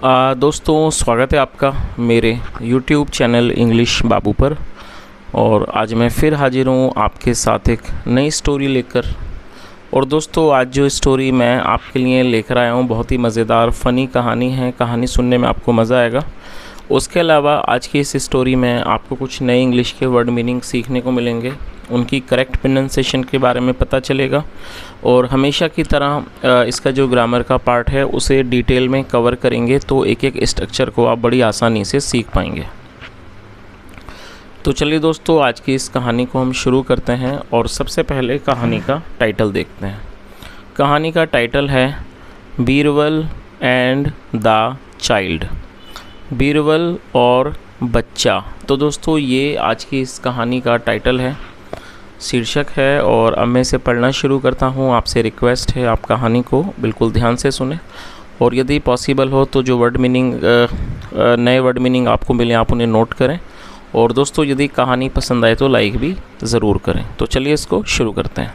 दोस्तों, स्वागत है आपका मेरे YouTube चैनल इंग्लिश बाबू पर। और आज मैं फिर हाजिर हूँ आपके साथ एक नई स्टोरी लेकर। और दोस्तों, आज जो स्टोरी मैं आपके लिए लेकर आया हूँ बहुत ही मज़ेदार फ़नी कहानी है। कहानी सुनने में आपको मज़ा आएगा। उसके अलावा आज की इस स्टोरी में आपको कुछ नए इंग्लिश के वर्ड मीनिंग सीखने को मिलेंगे, उनकी करेक्ट प्रोनाउंसिएशन के बारे में पता चलेगा। और हमेशा की तरह इसका जो ग्रामर का पार्ट है उसे डिटेल में कवर करेंगे, तो एक एक स्ट्रक्चर को आप बड़ी आसानी से सीख पाएंगे। तो चलिए दोस्तों, आज की इस कहानी को हम शुरू करते हैं। और सबसे पहले कहानी का टाइटल देखते हैं। कहानी का टाइटल है Birbal and the child. Birbal और बच्चा। तो दोस्तों, ये आज की इस कहानी का टाइटल है, शीर्षक है। और अब मैं इसे पढ़ना शुरू करता हूँ। आपसे रिक्वेस्ट है आप कहानी को बिल्कुल ध्यान से सुने, और यदि पॉसिबल हो तो जो वर्ड मीनिंग नए वर्ड मीनिंग आपको मिले आप उन्हें नोट करें। और दोस्तों, यदि कहानी पसंद आए तो लाइक भी ज़रूर करें। तो चलिए इसको शुरू करते हैं।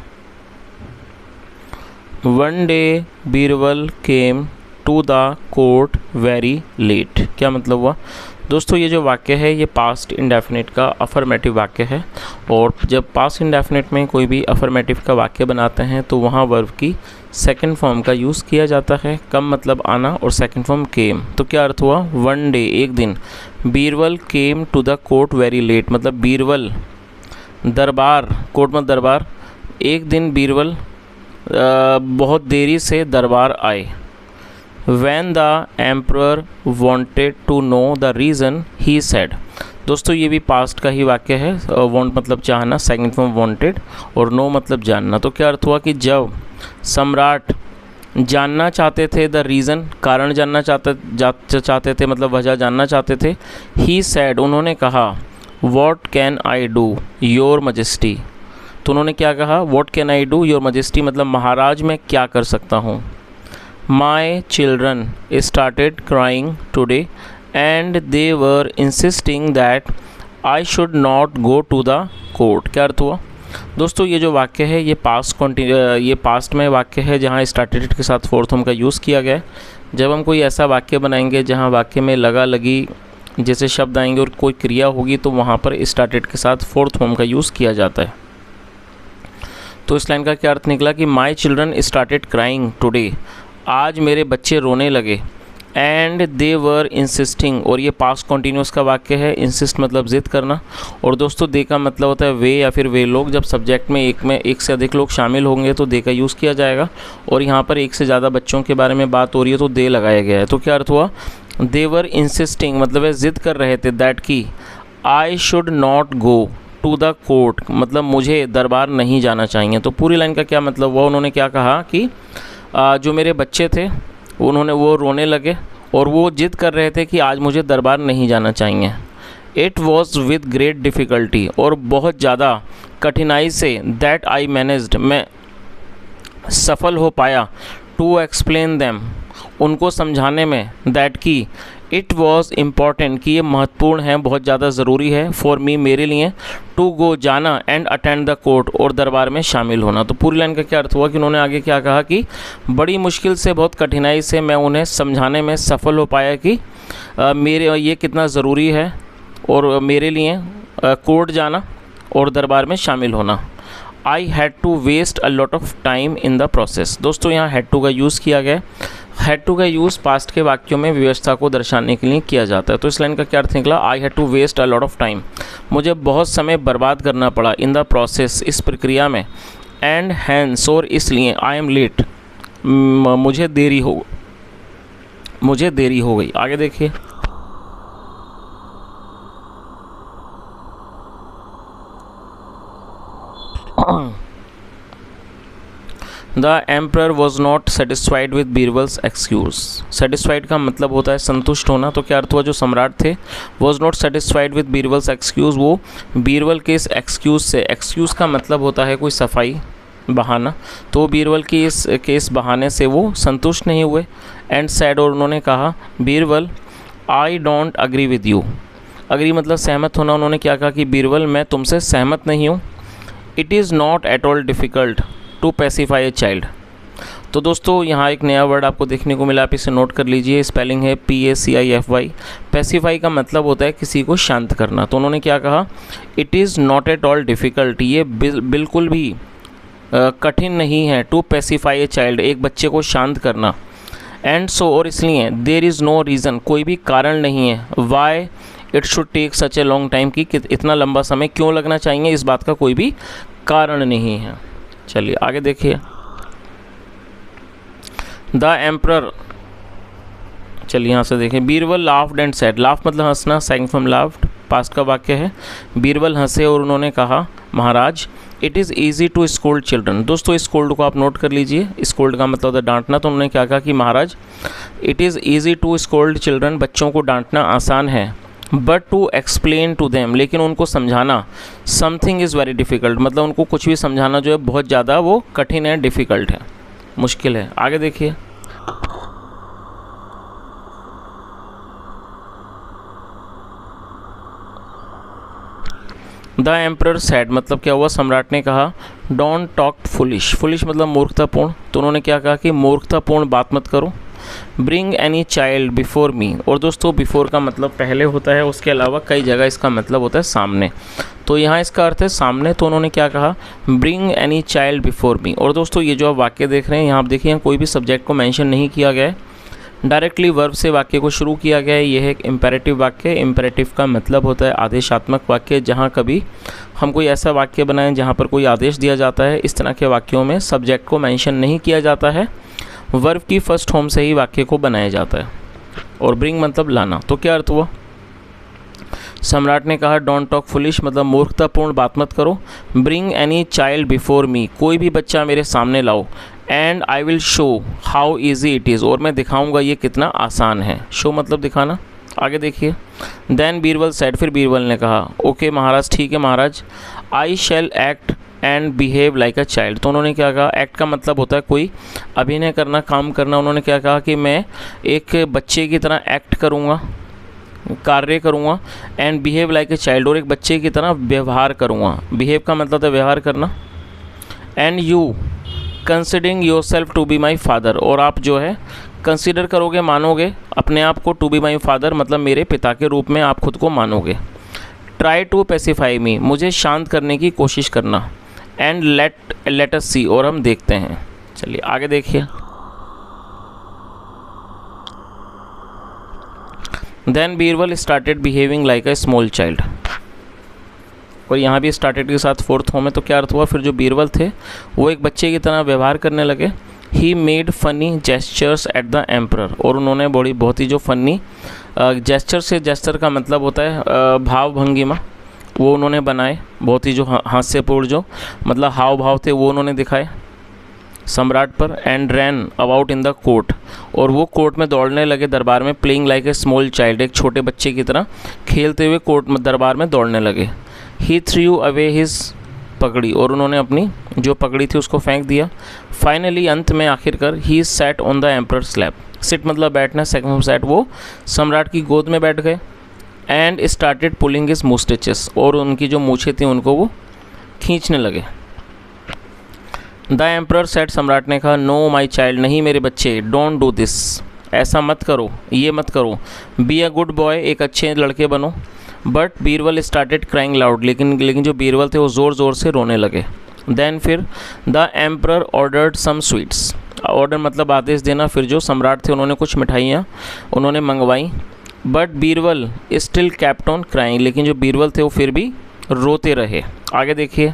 One day Birbal came to the court very late. क्या मतलब हुआ दोस्तों? ये जो वाक्य है ये पास्ट इंडेफिनिट का अफर्मेटिव वाक्य है। और जब पास्ट इंडेफिनिट में कोई भी अफर्मेटिव का वाक्य बनाते हैं तो वहाँ वर्ब की सेकंड फॉर्म का यूज़ किया जाता है। कम मतलब आना और सेकंड फॉर्म केम। तो क्या अर्थ हुआ? वन डे, एक दिन। Birbal came to the court very late, मतलब बीरबल दरबार, कोर्ट मतलब दरबार। एक दिन बीरबल बहुत देरी से दरबार आए। When the emperor wanted to know the reason, he said। दोस्तों, ये भी पास्ट का ही वाक्य है। want मतलब चाहना, सेकंड फॉर्म wanted, और know मतलब जानना। तो क्या अर्थ हुआ कि जब सम्राट जानना चाहते थे, द रीज़न कारण जानना चाहते थे, मतलब वजह जानना चाहते थे। he said, उन्होंने कहा, what can I do your majesty। तो उन्होंने क्या कहा? what can I do your majesty, मतलब महाराज मैं क्या कर सकता हूँ। My children started crying today and they were insisting that I should not go to the court। क्या अर्थ हुआ दोस्तों? ये जो वाक्य है ये पास्ट में वाक्य है जहाँ स्टार्टेड के साथ फोर्थ फॉर्म का यूज़ किया गया है। जब हम कोई ऐसा वाक्य बनाएंगे जहाँ वाक्य में लगा लगी जैसे शब्द आएंगे और कोई क्रिया होगी तो वहाँ पर स्टार्टेड के साथ फोर्थ फॉर्म का यूज़ किया जाता है। तो इस लाइन का क्या अर्थ निकला कि my children started crying today, आज मेरे बच्चे रोने लगे। एंड दे वर इंसिस्टिंग, और ये पास्ट कॉन्टीन्यूस का वाक्य है। इंसिस्ट मतलब ज़िद करना। और दोस्तों, दे का मतलब होता है वे या फिर वे लोग। जब सब्जेक्ट में एक से अधिक लोग शामिल होंगे तो दे का यूज़ किया जाएगा। और यहाँ पर एक से ज़्यादा बच्चों के बारे में बात हो रही है तो दे लगाया गया है। तो क्या अर्थ हुआ? दे वर इंसिस्टिंग मतलब वे ज़िद कर रहे थे दैट की I should not go to the court, मतलब मुझे दरबार नहीं जाना चाहिए। तो पूरी लाइन का क्या मतलब हुआ? उन्होंने क्या कहा कि जो मेरे बच्चे थे वो रोने लगे और वो जिद कर रहे थे कि आज मुझे दरबार नहीं जाना चाहिए। It was with great difficulty, और बहुत ज़्यादा कठिनाई से, दैट आई मैनेज्ड मैं सफल हो पाया, टू एक्सप्लेन दैम उनको समझाने में, दैट की इट वॉज़ इम्पॉर्टेंट कि ये महत्वपूर्ण है, बहुत ज़्यादा ज़रूरी है, फॉर मी मेरे लिए, टू गो जाना, एंड अटेंड द कोर्ट और दरबार में शामिल होना। तो पूरी लाइन का क्या अर्थ हुआ कि उन्होंने आगे क्या कहा कि बड़ी मुश्किल से, बहुत कठिनाई से मैं उन्हें समझाने में सफल हो पाया कि मेरे ये कितना ज़रूरी है और मेरे लिए कोर्ट जाना और दरबार में शामिल होना। I had to waste a lot of time in the process. दोस्तों, यहाँ हैड टू का यूज़ किया गया। हैड टू का यूज़ पास्ट के वाक्यों में व्यवस्था को दर्शाने के लिए किया जाता है। तो इस लाइन का क्या अर्थ निकला? I had to waste a lot of time, मुझे बहुत समय बर्बाद करना पड़ा, इन द प्रोसेस इस प्रक्रिया में, एंड हैंस और इसलिए, आई एम लेट मुझे देरी हो गई। आगे देखिए। The emperor was not satisfied with Birbal's excuse. Satisfied का मतलब होता है संतुष्ट होना। तो क्या अर्थ हुआ? जो सम्राट थे was not satisfied with Birbal's excuse, वो बीरबल के इस एक्सक्यूज़ से, एक्सक्यूज़ का मतलब होता है कोई सफाई, बहाना। तो बीरबल की इस बहाने से वो संतुष्ट नहीं हुए। एंड सैड, और उन्होंने कहा, Birbal I don't agree with you. Agree मतलब सहमत होना। उन्होंने क्या कहा कि बीरबल मैं तुमसे सहमत नहीं हूँ। It is not at all difficult to pacify a child. तो दोस्तों यहाँ एक नया वर्ड आपको देखने को मिला, आप इसे नोट कर लीजिए। स्पेलिंग है PACIFY। पैसिफाई का मतलब होता है किसी को शांत करना। तो उन्होंने क्या कहा, it is not at all difficult, ये बिल्कुल भी कठिन नहीं है, टू पैसिफाई ए चाइल्ड, एक बच्चे को शांत करना। एंड सो, और इसलिए, देयर इज़ नो रीज़न, कोई भी कारण नहीं है, why it should take such a long time, कि इतना लंबा समय क्यों लगना चाहिए, इस बात का कोई भी कारण नहीं है। चलिए आगे देखिए। द एम्परर, चलिए यहाँ से देखें। Birbal laughed and said, laugh मतलब हंसना, सेकंड फ्रॉम लाफ्ड, पास्ट का वाक्य है। बीरबल हंसे और उन्होंने कहा, महाराज it is easy to scold children. दोस्तों स्कोल्ड को आप नोट कर लीजिए, स्कोल्ड का मतलब होता है डांटना। तो उन्होंने क्या कहा कि महाराज it is easy to scold children, बच्चों को डांटना आसान है, but to explain to them, लेकिन उनको समझाना, समथिंग इज़ वेरी डिफ़िकल्ट, मतलब उनको कुछ भी समझाना जो है बहुत ज़्यादा वो कठिन है, डिफ़िकल्ट है, मुश्किल है। आगे देखिए। द एम्परर सैड, मतलब क्या हुआ, सम्राट ने कहा, डोंट टॉक फुलिश, फुलिश मतलब मूर्खतापूर्ण। तो उन्होंने क्या कहा कि मूर्खतापूर्ण बात मत करो। Bring any child before me, और दोस्तों बिफोर का मतलब पहले होता है, उसके अलावा कई जगह इसका मतलब होता है सामने। तो यहाँ इसका अर्थ है सामने। तो उन्होंने क्या कहा, bring any child before me. और दोस्तों ये जो आप वाक्य देख रहे हैं, यहाँ आप देखिए, यहाँ कोई भी सब्जेक्ट को मेंशन नहीं किया गया है, डायरेक्टली वर्ब से वाक्य को शुरू किया गया है। यह है एक इम्पेरेटिव वाक्य। इम्पेरेटिव का मतलब होता है आदेशात्मक वाक्य। जहाँ कभी हम कोई ऐसा वाक्य बनाएं जहाँ पर कोई आदेश दिया जाता है, इस तरह के वाक्यों में सब्जेक्ट को मेंशन नहीं किया जाता है, वर्ब की फर्स्ट फॉर्म से ही वाक्य को बनाया जाता है। और ब्रिंग मतलब लाना। तो क्या अर्थ हुआ, सम्राट ने कहा डोंट टॉक फुलिश, मतलब मूर्खतापूर्ण बात मत करो। Bring any child before me, कोई भी बच्चा मेरे सामने लाओ। And I will show how easy it is, और मैं दिखाऊंगा ये कितना आसान है। शो मतलब दिखाना। आगे देखिए। देन बीरबल सेड, फिर बीरबल ने कहा, ओके महाराज, ठीक है महाराज, I shall act and behave like a child. तो उन्होंने क्या कहा, एक्ट का मतलब होता है कोई अभिनय करना, काम करना। उन्होंने क्या कहा कि मैं एक बच्चे की तरह एक्ट करूँगा, कार्य करूँगा। And behave like a child, और एक बच्चे की तरह व्यवहार करूँगा। बिहेव का मतलब है व्यवहार करना। And you considering yourself to be my father, और आप जो है कंसिडर करोगे, मानोगे अपने आप को, टू बी माई फादर मतलब मेरे पिता के रूप में आप खुद को मानोगे। ट्राई टू पैसिफाई मी, मुझे शांत करने की कोशिश करना। एंड लेट अस सी, और हम देखते हैं। चलिए आगे देखिए। Then Birbal started behaving like a small child, और यहाँ भी स्टार्टेड के साथ फोर्थ फॉर्म है। तो क्या अर्थ हुआ, फिर जो बीरबल थे वो एक बच्चे की तरह व्यवहार करने लगे। He made funny gestures at the emperor, और उन्होंने बहुत ही जो फनी जेस्चर से, जेस्चर का मतलब होता है भाव भंगिमा, वो उन्होंने बनाए। बहुत ही जो हास्यपूर्ण जो मतलब हाव भाव थे वो उन्होंने दिखाए सम्राट पर। And ran about in the court, और वो कोर्ट में दौड़ने लगे, दरबार में। Playing like a small child, एक छोटे बच्चे की तरह खेलते हुए कोर्ट में, दरबार में दौड़ने लगे। ही थ्रू अवे हिज पगड़ी, और उन्होंने अपनी जो पगड़ी थी उसको फेंक दिया। फाइनली, अंत में आखिरकार, he sat on the emperor's lap, sit मतलब बैठना, सेकंड फ्रॉम सैट, वो सम्राट की गोद में बैठ गए। एंड स्टार्टेड पुलिंग हिज मुस्टेचेस, और उनकी जो मूछें थी उनको वो खींचने लगे। द एम्परर सेट, सम्राट ने कहा, नो माई चाइल्ड, नहीं मेरे बच्चे, डोंट डू दिस, ऐसा मत करो, ये मत करो। बी अ गुड बॉय, एक अच्छे लड़के बनो। But Birbal started crying loud, लेकिन जो बीरबल थे वो ज़ोर ज़ोर से रोने लगे। देन फिर the emperor ordered some sweets, order मतलब आदेश देना। फिर जो सम्राट थे उन्होंने कुछ मिठाइयाँ उन्होंने मंगवाई। But Birbal still kept on crying, लेकिन जो बीरबल थे वो फिर भी रोते रहे। आगे देखिए।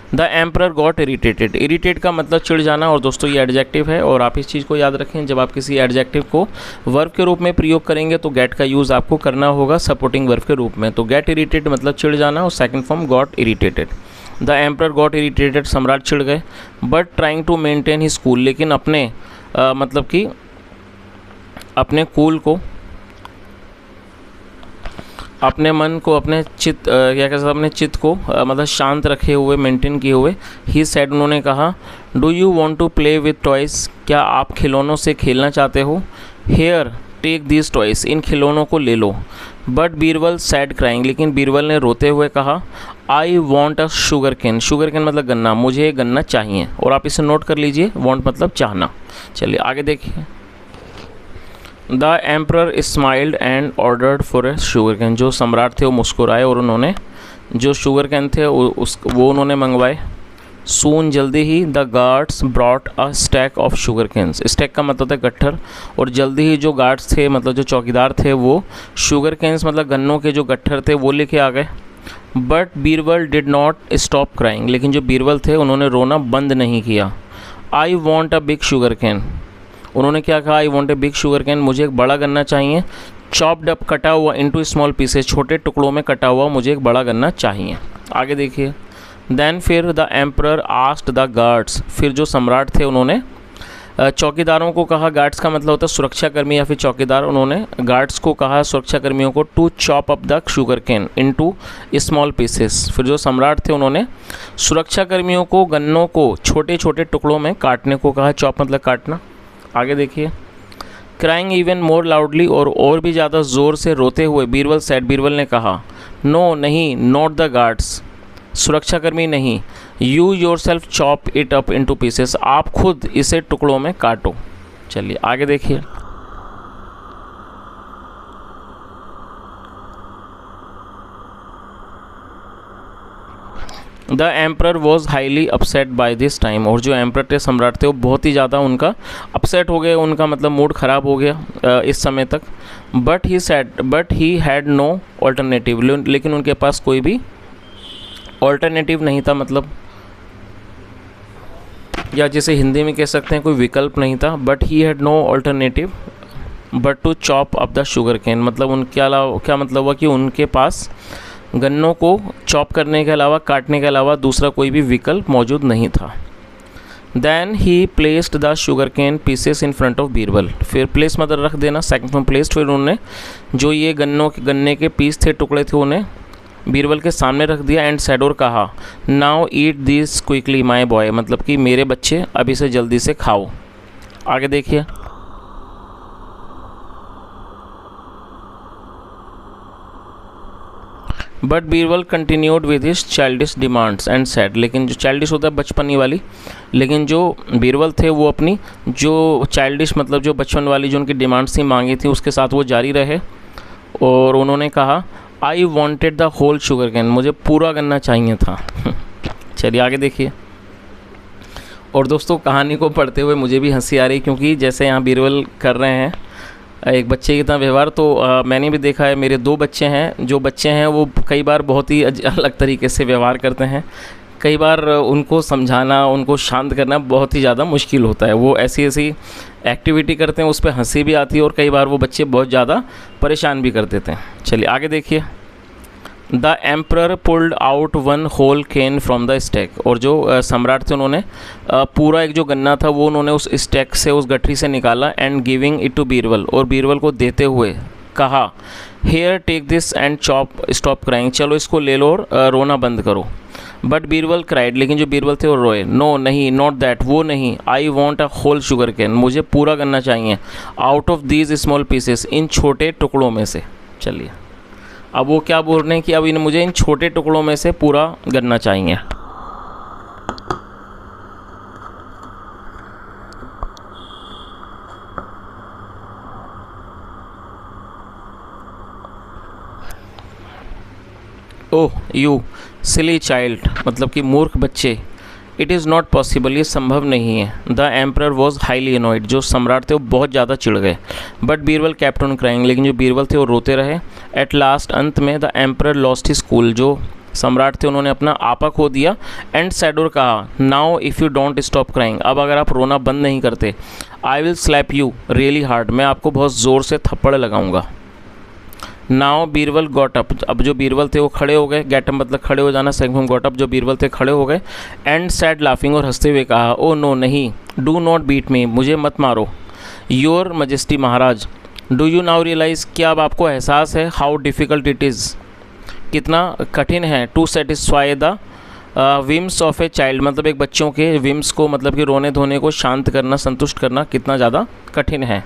The emperor got irritated, irritate का मतलब चिढ़ जाना, और दोस्तों ये एडजेक्टिव है, और आप इस चीज़ को याद रखें, जब आप किसी एडजेक्टिव को वर्ब के रूप में प्रयोग करेंगे तो गेट का यूज़ आपको करना होगा सपोर्टिंग वर्ब के रूप में। तो गेट इरीटेड मतलब चिढ़ जाना, और second form got irritated. The emperor got irritated, सम्राट चिढ़ गए। But trying to maintain his cool, लेकिन अपने मतलब कि अपने कूल को, अपने मन को, अपने चित्त क्या कहते हैं, अपने चित्त को मतलब शांत रखे हुए, मेंटेन किए हुए। ही सेड, उन्होंने कहा, do you want to play with toys, क्या आप खिलौनों से खेलना चाहते हो। हेयर टेक दिस टॉयस, इन खिलौनों को ले लो। बट बीरबल सैड क्राइंग, लेकिन बीरबल ने रोते हुए कहा, I want a sugar cane, sugar cane मतलब गन्ना, मुझे गन्ना चाहिए। और आप इसे नोट कर लीजिए, वॉन्ट मतलब चाहना। चलिए आगे देखिए। The emperor smiled and ordered for a sugar cane, जो सम्राट थे वो मुस्कुराए और उन्होंने जो शुगर कैन थे वो उन्होंने मंगवाए। सून, जल्दी ही, the guards brought a stack of sugar canes, stack का मतलब है गट्ठर, और जल्दी ही जो गार्ड्स थे मतलब जो चौकीदार थे वो शुगर कैंस मतलब गन्नों के जो गट्ठर थे वो लेके आ गए। But Birbal did not stop crying, लेकिन जो बीरबल थे उन्होंने रोना बंद नहीं किया। आई want a big sugar cane, उन्होंने क्या कहा, I want a big sugar cane, मुझे एक बड़ा गन्ना चाहिए। चॉप्ड अप, कटा हुआ, इनटू स्मॉल पीसेस, छोटे टुकड़ों में कटा हुआ, मुझे एक बड़ा गन्ना चाहिए। आगे देखिए। देन फिर the emperor asked the guards, फिर जो सम्राट थे उन्होंने चौकीदारों को कहा, गार्ड्स का मतलब होता है सुरक्षाकर्मी या फिर चौकीदार, उन्होंने गार्ड्स को कहा, सुरक्षाकर्मियों को, to chop up the sugar cane into small pieces. फिर जो सम्राट थे उन्होंने सुरक्षाकर्मियों को गन्नों को छोटे छोटे टुकड़ों में काटने को कहा, चॉप मतलब काटना। आगे देखिए। क्राइंग इवन मोर लाउडली, और भी ज़्यादा ज़ोर से रोते हुए, बीरबल सेड, बीरबल ने कहा, नो नहीं, नॉट द गार्ड्स, सुरक्षाकर्मी नहीं, you yourself chop it up into pieces, आप खुद इसे टुकड़ों में काटो। चलिए आगे देखिए। The emperor was highly upset by this time, और जो एम्परर थे, सम्राट थे, वो बहुत ही ज़्यादा उनका अपसेट हो गए, उनका मतलब मूड ख़राब हो गया इस समय तक। But he had no alternative, लेकिन उनके पास कोई भी ऑल्टरनेटिव नहीं था, मतलब या जैसे हिंदी में कह सकते हैं कोई विकल्प नहीं था। But he had no alternative but to chop up the sugar cane, मतलब उनके अलावा क्या मतलब हुआ कि उनके पास गन्नों को चॉप करने के अलावा, काटने के अलावा दूसरा कोई भी विकल्प मौजूद नहीं था। Then he placed the sugar cane pieces in front of Birbal, फिर प्लेस मतलब रख देना, सेकंड फ्रॉम प्लेस्ड, फिर उन्होंने जो ये गन्ने के पीस थे, टुकड़े थे, उन्हें बीरबल के सामने रख दिया। एंड सैड, और कहा, now eat this quickly my boy, मतलब कि मेरे बच्चे अब इसे जल्दी से खाओ। आगे देखिए। But Birbal continued with his childish demands and sad, लेकिन जो चाइल्डिश होता है बचपनी वाली, लेकिन जो बीरबल थे वो अपनी जो चाइल्डिश मतलब जो बचपन वाली जो उनकी डिमांड्स थी, मांगी थी, उसके साथ वो जारी रहे। और उन्होंने कहा, I wanted the whole sugar cane, मुझे पूरा गन्ना चाहिए था। चलिए आगे देखिए। और दोस्तों कहानी को पढ़ते हुए मुझे भी हंसी आ रही, क्योंकि जैसे यहाँ बीरबल कर रहे हैं एक बच्चे की तरह व्यवहार, तो मैंने भी देखा है, मेरे 2 बच्चे हैं, जो बच्चे हैं वो कई बार बहुत ही अलग तरीके से व्यवहार करते हैं। कई बार उनको समझाना, उनको शांत करना बहुत ही ज़्यादा मुश्किल होता है। वो ऐसी एक्टिविटी करते हैं, उस पर हंसी भी आती है, और कई बार वो बच्चे बहुत ज़्यादा परेशान भी कर देते हैं। चलिए आगे देखिए। The emperor pulled out one whole cane from the stack, और जो सम्राट थे उन्होंने पूरा एक जो गन्ना था वो उन्होंने उस स्टैक से, उस गठरी से निकाला। And giving it to Birbal, और बीरबल को देते हुए कहा, here take this and stop crying, चलो इसको ले लो और रोना बंद करो। बट बीरबल क्राइड, लेकिन जो बीरबल थे वो रोए, नो नहीं, नॉट दैट, वो नहीं, I want a whole sugar cane, मुझे पूरा गन्ना चाहिए, out of these small pieces, इन छोटे टुकड़ों में से। चलिए अब वो क्या बोल रहे हैं कि अब मुझे इन छोटे टुकड़ों में से पूरा गन्ना चाहिए। ओह यू सिली चाइल्ड, मतलब कि मूर्ख बच्चे, इट इज़ नॉट पॉसिबल, ये संभव नहीं है। The emperor was highly annoyed, जो सम्राट थे वो बहुत ज़्यादा चिढ़ गए। But Birbal kept on crying, लेकिन जो बीरबल थे वो रोते रहे। एट लास्ट, अंत में, the emperor lost his cool, जो सम्राट थे उन्होंने अपना आपा खो दिया। एंड सैड, और कहा, now if you don't stop crying, अब अगर आप रोना बंद नहीं करते, I will slap you really hard, मैं आपको बहुत ज़ोर से थप्पड़ लगाऊंगा। नाउ बीरबल गॉट अप, अब जो बीरबल थे वो खड़े हो गए। गेट अप मतलब खड़े हो जाना, सेकंड गॉट अप, जो बीरबल थे खड़े हो गए। एंड सैड लाफिंग, और हंसते हुए कहा, ओ नो नहीं, डू नॉट बीट मी, मुझे मत मारो। योर मजेस्टी महाराज, डू यू नाउ रियलाइज़, क्या अब आपको एहसास है, हाउ डिफ़िकल्ट इट इज़, कितना कठिन है, to satisfy the whims of a child, मतलब एक बच्चों के विम्स को, मतलब कि रोने धोने को शांत करना, संतुष्ट करना कितना ज़्यादा कठिन है।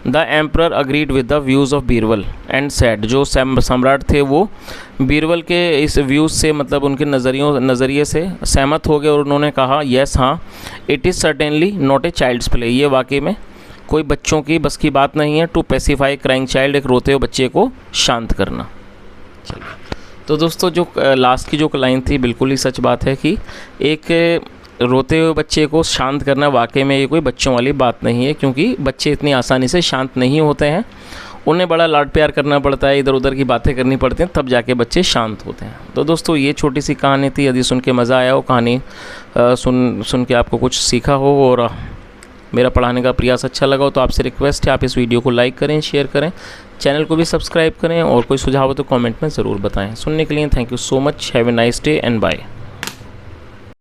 The emperor agreed with the views of Birbal and said, जो सम्राट थे वो बीरबल के इस व्यूज़ से मतलब उनके नज़रिए से सहमत हो गए और उन्होंने कहा यस हाँ, it is certainly not a child's play, ये वाकई में कोई बच्चों की बस की बात नहीं है। टू पेसिफाई क्राइंग चाइल्ड, एक रोते हुए बच्चे को शांत करना। चलिए, तो दोस्तों जो लास्ट की जो लाइन थी बिल्कुल ही सच बात है कि एक रोते हुए बच्चे को शांत करना वाकई में ये कोई बच्चों वाली बात नहीं है, क्योंकि बच्चे इतनी आसानी से शांत नहीं होते हैं, उन्हें बड़ा लाड प्यार करना पड़ता है, इधर उधर की बातें करनी पड़ती हैं, तब जाके बच्चे शांत होते हैं। तो दोस्तों ये छोटी सी कहानी थी, यदि सुन के मज़ा आया हो, कहानी सुन के आपको कुछ सीखा हो और मेरा पढ़ाने का प्रयास अच्छा लगा हो, तो आपसे रिक्वेस्ट है आप इस वीडियो को लाइक करें, शेयर करें, चैनल को भी सब्सक्राइब करें और कोई सुझाव हो तो कमेंट में ज़रूर बताएं। सुनने के लिए thank you so much, have a nice day and bye.